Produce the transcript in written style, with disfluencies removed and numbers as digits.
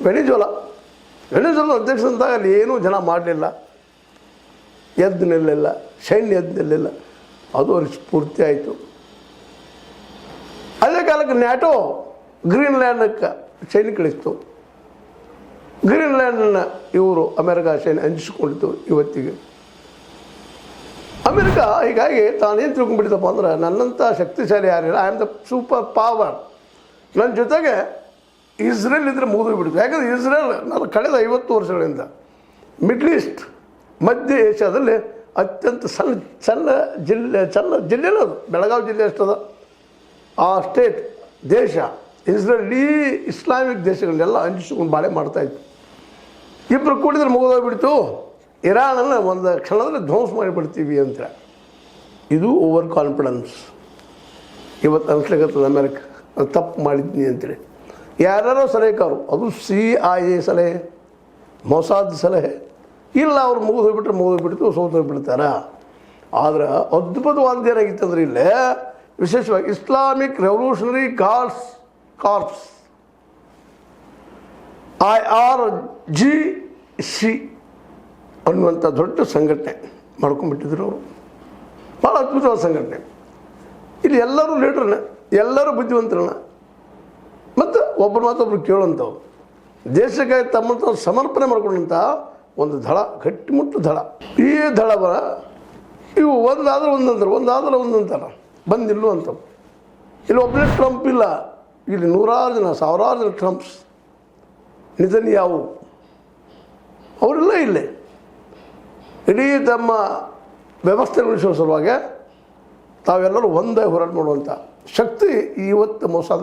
ವೆನಿಜುಲಾ ಅಧ್ಯಕ್ಷರಂತಾಗ ಅಲ್ಲಿ ಏನೂ ಜನ ಮಾಡಲಿಲ್ಲ, ಎದ್ದು ನಿಲ್ಲಿಲ್ಲ, ಸೈನ್ಯ ಎದ್ದು ನಿಲ್ಲಿಲ್ಲ. ಅದು ಅವ್ರಿಗೆ ಸ್ಫೂರ್ತಿ ಆಯಿತು. ಅದೇ ಕಾಲಕ್ಕೆ ನ್ಯಾಟೋ ಗ್ರೀನ್ಲ್ಯಾಂಡಕ್ಕೆ ಸೈನ್ಯ ಕಳಿಸ್ತು. ಗ್ರೀನ್ಲ್ಯಾಂಡನ್ನು ಇವರು ಅಮೆರಿಕ ಸೈನ್ಯ ಹಂಚಿಸ್ಕೊಂಡಿತ್ತು. ಇವತ್ತಿಗೆ ಅಮೆರಿಕ ಹೀಗಾಗಿ ತಾನೇನು ತಿಳ್ಕೊಂಡ್ಬಿಟ್ಟಿದ್ದಪ್ಪ ಅಂದ್ರೆ, ನನ್ನಂಥ ಶಕ್ತಿಶಾಲಿ ಯಾರಿಲ್ಲ, I am the super power, ನನ್ನ ಜೊತೆಗೆ ಇಸ್ರೇಲ್ ಇದ್ರೆ ಮುಗಿದೋಗ್ಬಿಡ್ತು. ಯಾಕಂದರೆ ಇಸ್ರೇಲ್ ನಾನು ಕಳೆದ 50 ವರ್ಷಗಳಿಂದ ಮಿಡ್ಲ್ ಈಸ್ಟ್, ಮಧ್ಯ ಏಷ್ಯಾದಲ್ಲಿ ಅತ್ಯಂತ ಸಣ್ಣ ಜಿಲ್ಲೆ ಅದು. ಬೆಳಗಾವಿ ಜಿಲ್ಲೆ ಅಷ್ಟದ ಆ ಸ್ಟೇಟ್ ದೇಶ ಇಸ್ರೇಲ್ ಈ ಇಸ್ಲಾಮಿಕ್ ದೇಶಗಳನ್ನೆಲ್ಲ ಹಂಚಿಸ್ಕೊಂಡು ಬಾಳೆ ಮಾಡ್ತಾಯಿತ್ತು. ಇಬ್ಬರು ಕೂಡಿದ್ರೆ ಮುಗಿದೋಗ್ಬಿಡ್ತು. ಇರಾನನ್ನು ಒಂದು ಕ್ಷಣದಲ್ಲಿ ಧ್ವಂಸ ಮಾಡಿಬಿಡ್ತೀವಿ ಅಂತ. ಇದು ಓವರ್ ಕಾನ್ಫಿಡೆನ್ಸ್. ಇವತ್ತು ಅನಿಸ್ಲಿಕ್ಕತ್ತದ ಅಮೆರಿಕ ನಾನು ತಪ್ಪು ಮಾಡಿದ್ನಿ ಅಂತೇಳಿ. ಯಾರ್ಯಾರೋ ಸಲಹೆಕಾರು, ಅದು CIA ಸಲಹೆ, ಮೊಸಾದ್ ಸಲಹೆ ಇಲ್ಲ, ಅವ್ರು ಮುಗಿದೋಗ್ಬಿಟ್ಟು ಸೋತೋಗ್ಬಿಡ್ತಾರ. ಆದ್ರೆ ಅದ್ಭುತವಾದ ಏನಾಗಿತ್ತು ಅಂದ್ರೆ, ಇಲ್ಲೇ ವಿಶೇಷವಾಗಿ ಇಸ್ಲಾಮಿಕ್ ರೆವಲ್ಯೂಷನರಿ ಕಾರ್ಪ್ಸ್ IRGC ಅನ್ನುವಂಥ ದೊಡ್ಡ ಸಂಘಟನೆ ಮಾಡ್ಕೊಂಡ್ಬಿಟ್ಟಿದ್ರು ಅವರು. ಭಾಳ ಅದ್ಭುತವಾದ ಸಂಘಟನೆ. ಇಲ್ಲಿ ಎಲ್ಲರೂ ಲೀಡ್ರನ್ನ, ಎಲ್ಲರೂ ಬುದ್ಧಿವಂತರನ್ನ, ಮತ್ತು ಒಬ್ಬರು ಮತ್ತೊಬ್ರು ಕೇಳುವಂಥವು, ದೇಶಕ್ಕಾಗಿ ತಮ್ಮಂಥ ಸಮರ್ಪಣೆ ಮಾಡ್ಕೊಂಡಂಥ ಒಂದು ದಳ, ಗಟ್ಟಿಮುಟ್ಟು ದಳ. ಈ ದಳವ ಇವು ಒಂದಾದ್ರೆ ಒಂದಂತಾರೆ, ಬಂದಿಲ್ಲು ಅಂತವು. ಇಲ್ಲಿ ಒಬ್ಬನೇ ಟ್ರಂಪ್ ಇಲ್ಲ, ಇಲ್ಲಿ ನೂರಾರು ಜನ, ಸಾವಿರಾರು ಜನ ಟ್ರಂಪ್ಸ್, ನಿಧನ್ಯಾವು ಅವರೆಲ್ಲ ಇಲ್ಲೇ ಇಡೀ ತಮ್ಮ ವ್ಯವಸ್ಥೆ ಉಳಿಸುವ ಸಲುವಾಗಿ ತಾವೆಲ್ಲರೂ ಒಂದೇ ಹೋರಾಟ ಮಾಡುವಂಥ ಶಕ್ತಿ ಇವತ್ತು ಮೊಸಾದ್